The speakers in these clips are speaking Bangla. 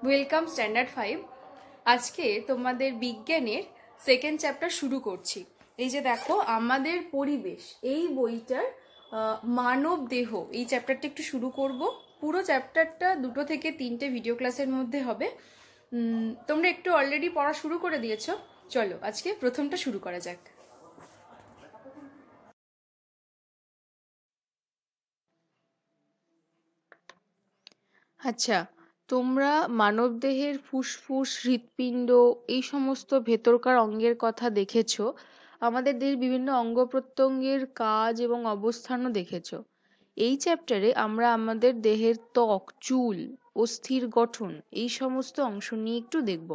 Welcome standard 5। আজকে তোমাদের বিজ্ঞানের সেকেন্ড চ্যাপ্টার শুরু করছি। এই যে দেখো, আমাদের পরিবেশ এই বইটার মানব দেহ এই চ্যাপ্টারটা একটু শুরু করব। পুরো চ্যাপ্টারটা 2 থেকে 3টে ভিডিও ক্লাসের মধ্যে হবে। তোমরা একটু অলরেডি পড়া শুরু করে দিয়েছো। চলো আজকে প্রথমটা শুরু করা যাক। আচ্ছা, তোমরা মানবদেহের ফুসফুস, হৃৎপিণ্ড এই সমস্ত ভেতরকার অঙ্গের কথা দেখেছো। আমাদের দেহের বিভিন্ন অঙ্গ প্রত্যঙ্গের কাজ এবং অবস্থানও দেখেছো। এই চ্যাপ্টারে আমরা আমাদের দেহের ত্বক, চুল, অস্থির গঠন এই সমস্ত অংশ নিয়ে একটু দেখব।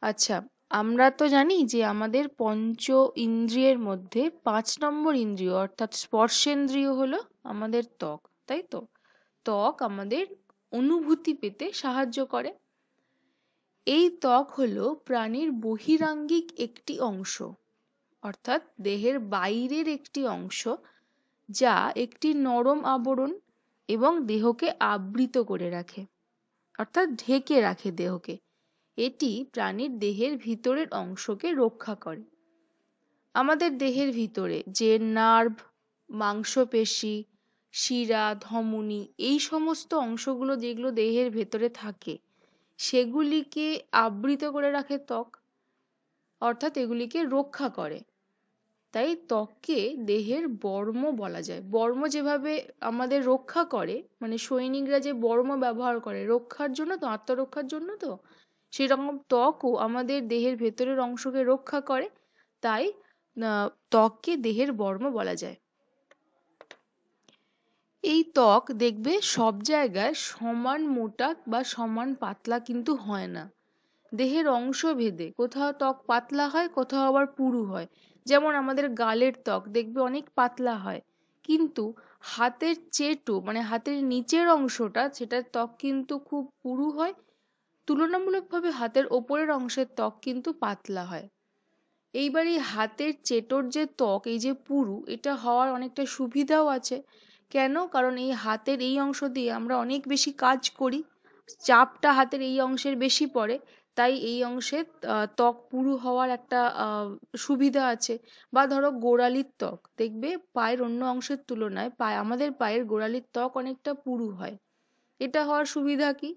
আচ্ছা, আমরা তো জানি যে আমাদের পঞ্চ ইন্দ্রিয়ের মধ্যে 5 নম্বর ইন্দ্রিয় অর্থাৎ স্পর্শেন্দ্রিয় হলো আমাদের ত্বক, তাই তো? ত্বক আমাদের অনুভূতি পেতে সাহায্য করে। এই ত্বক হলো প্রাণীর বহিরাঙ্গিক একটি অংশ, অর্থাৎ দেহের বাইরের একটি অংশ, যা একটি নরম আবরণ এবং দেহকে আবৃত করে রাখে, অর্থাৎ ঢেকে রাখে দেহকে। এটি প্রাণীর দেহের ভিতরের অংশকে রক্ষা করে। আমাদের দেহের ভিতরে যে নার্ভ, মাংসপেশি, শিরা, ধমনী এই সমস্ত অংশগুলো যেগুলো দেহের ভেতরে থাকে সেগুলিকে আবৃত করে রাখে ত্বক, অর্থাৎ এগুলিকে রক্ষা করে। তাই ত্বককে দেহের বর্ম বলা যায়। বর্ম যেভাবে আমাদের রক্ষা করে, মানে সৈনিকরা যে বর্ম ব্যবহার করে রক্ষার জন্য, তো আত্মরক্ষার জন্য, তো সেরকম ত্বকও আমাদের দেহের ভেতরের অংশকে রক্ষা করে। তাই ত্বককে দেহের বর্ম বলা যায়। এই ত্বক দেখবে সব জায়গায় সমান মোটা বা সমান পাতলা কিন্তু হয় না। দেহের অংশ ভেদে কোথাও ত্বক পাতলা হয়, কোথাও আবার পুরু হয়। যেমন আমাদের গালের ত্বক দেখবে অনেক পাতলা হয়, কিন্তু হাতের চেটো মানে হাতের নিচের অংশটা সেটার ত্বক কিন্তু খুব পুরু হয়। তুলনামূলকভাবে হাতের ওপরের অংশের ত্বক কিন্তু পাতলা হয়। এইবার এই হাতের চেটোর যে ত্বক, এই যে পুরু, এটা হওয়ার অনেকটা সুবিধাও আছে। কেন? কারণ এই হাতের এই অংশ দিয়ে আমরা অনেক বেশি কাজ করি, চাপটা হাতের এই অংশের বেশি পড়ে, তাই এই অংশে ত্বক পুরু হওয়ার একটা সুবিধা আছে। বা ধরো গোড়ালির ত্বক দেখবে পায়ের অন্য অংশের তুলনায় আমাদের পায়ের গোড়ালির ত্বক অনেকটা পুরু হয়। এটা হওয়ার সুবিধা কি?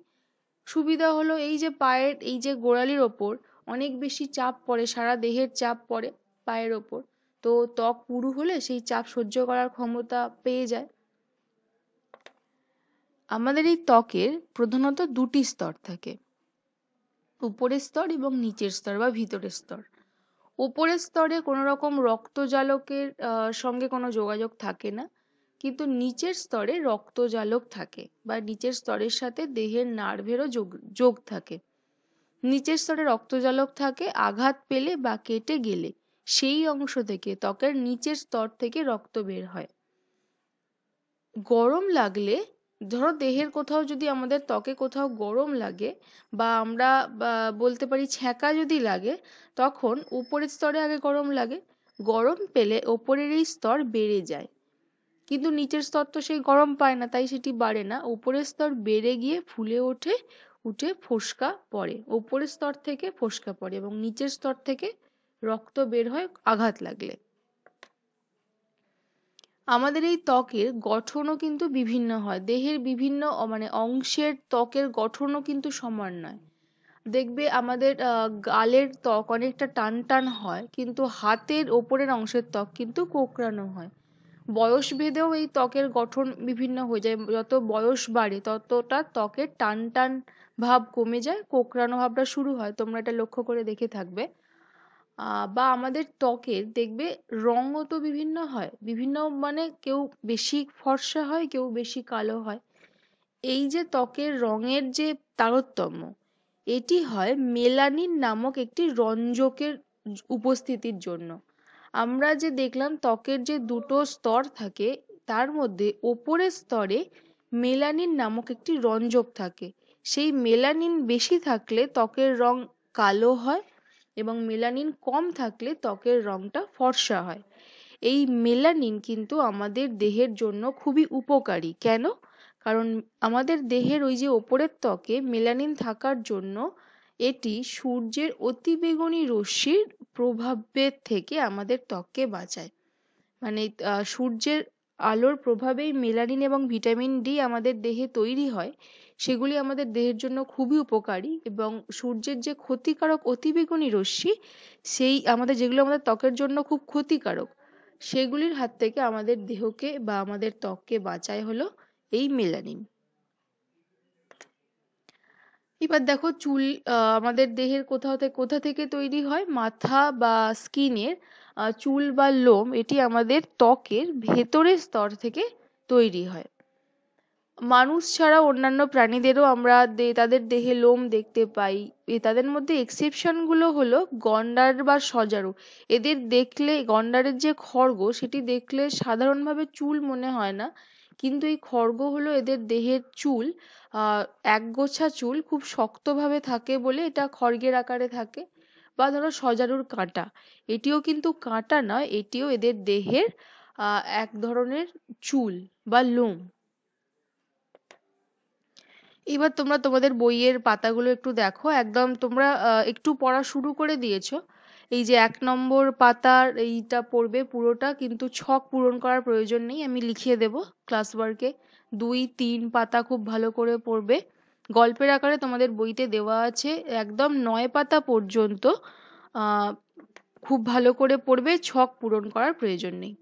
সুবিধা হলো এই যে পায়ের এই যে গোড়ালির ওপর অনেক বেশি চাপ পড়ে, সারা দেহের চাপ পড়ে পায়ের ওপর, তো ত্বক পুরু হলে সেই চাপ সহ্য করার ক্ষমতা পেয়ে যায়। আমাদের এই ত্বকের প্রধানত 2টি স্তর থাকে, উপরের স্তর এবং নিচের স্তর বা ভিতরের স্তর। উপরের স্তরে কোনো রকম রক্তজালকের সঙ্গে কোনো যোগাযোগ থাকে না, কিন্তু নিচের স্তরে রক্তজালক থাকে বা নিচের স্তরের সাথে দেহের নার্ভেরও যোগ থাকে। নিচের স্তরে রক্তজালক থাকে, আঘাত পেলে বা কেটে গেলে সেই অংশ থেকে ত্বকের নিচের স্তর থেকে রক্ত বের হয়। গরম লাগলে, ধরো দেহের কোথাও যদি আমাদের ত্বকে কোথাও গরম লাগে বা আমরা বলতে পারি ছ্যাঁকা যদি লাগে, তখন উপরের স্তরে আগে গরম লাগে, গরম পেলে ওপরের এই স্তর বেড়ে যায়। কিন্তু নিচের স্তর তো সেই গরম পায় না, তাই সেটি বাড়ে না, উপরের স্তর বেড়ে গিয়ে ফুলে উঠে ফোস্কা পড়ে। উপরের স্তর থেকে ফোস্কা পড়ে এবং নিচের স্তর থেকে রক্ত বের হয় আঘাত লাগলে। আমাদের এই ত্বকের গঠনও কিন্তু বিভিন্ন হয়। দেহের বিভিন্ন মানে অংশের ত্বকের গঠনও কিন্তু সমান নয়। দেখবে আমাদের গালের ত্বক অনেকটা টান টান হয়, কিন্তু হাতের ওপরের অংশের ত্বক কিন্তু কোঁকড়ানো হয়। বয়স ভেদেও এই ত্বকের গঠন বিভিন্ন হয়ে যায়। যত বয়স বাড়ে ততটা ত্বকের টান টান ভাব কমে যায়, কোঁকড়ানো ভাবটা শুরু হয়। তোমরা এটা লক্ষ্য করে দেখে থাকবে। বা আমাদের ত্বকের দেখবে রঙও তো বিভিন্ন হয়, বিভিন্ন মানে কেউ বেশি ফর্সা হয়, কেউ বেশি কালো হয়। এই যে ত্বকের রঙের যে তারতম্য, এটি হয় মেলানিন নামক একটি রঞ্জকের উপস্থিতির জন্য। আমরা যে দেখলাম ত্বকের যে 2টো স্তর থাকে, তার মধ্যে ওপরের স্তরে মেলানিন নামক একটি রঞ্জক থাকে। সেই মেলানিন বেশি থাকলে ত্বকের রং কালো হয় এবং মেলানিন কম থাকলে ত্বকের রংটা ফর্সা হয়। এই মেলানিন কিন্তু আমাদের দেহের জন্য খুবই উপকারী। কেন? কারণ আমাদের দেহের ওই যে ওপরের ত্বকে মেলানিন থাকার জন্য এটি সূর্যের অতিবেগুনি রশ্মির প্রভাবের থেকে আমাদের ত্বককে বাঁচায়। মানে সূর্যের আলোর প্রভাবেই মেলানিন এবং ভিটামিন ডি আমাদের দেহে তৈরি হয়, সেগুলি আমাদের দেহের জন্য খুবই উপকারী। এবং সূর্যের যে ক্ষতিকারক অতিবেগুনি রশ্মি, সেই যেগুলো আমাদের ত্বকের জন্য খুব ক্ষতিকারক, সেগুলির হাত থেকে আমাদের দেহকে বা আমাদের ত্বককে বাঁচায় হলো এই মেলানিন। এবার দেখো চুল আমাদের দেহের কোথা থেকে তৈরি হয়? মাথা বা স্কিনের চুল বা লোম, এটি আমাদের ত্বকের ভেতরের স্তর থেকে তৈরি হয়। মানুষ ছাড়া অন্যান্য প্রাণীদেরও আমরা তাদের দেহে লোম দেখতে পাই। তাদের মধ্যে এক্সেপশন গুলো হলো গন্ডার বা সজারু। এদের দেখলে, গন্ডারের যে খড়গ সেটি দেখলে সাধারণভাবে চুল মনে হয় না, কিন্তু এই খড়গ হলো এদের দেহের চুল। একগোছা চুল খুব শক্তভাবে থাকে বলে এটা খড়গের আকারে থাকে। বা ধরো সজারুর কাঁটা, এটিও কিন্তু কাঁটা নয়, এটিও এদের দেহের এক ধরনের চুল বা লোম। এবার তোমরা তোমাদের বইয়ের পাতাগুলো একটু দেখো, একদম তোমরা একটু পড়া শুরু করে দিয়েছো। এই যে 1 নম্বর পাতার এইটা পড়বে পুরোটা, কিন্তু ছক পূরণ করার প্রয়োজন নেই, আমি লিখিয়ে দেব ক্লাস ওয়ার্কে। 2, 3 পাতা খুব ভালো করে পড়বে। গল্পের আকারে তোমাদের বইতে দেওয়া আছে, একদম 9 পাতা পর্যন্ত খুব ভালো করে পড়বে, ছক পূরণ করার প্রয়োজন নেই।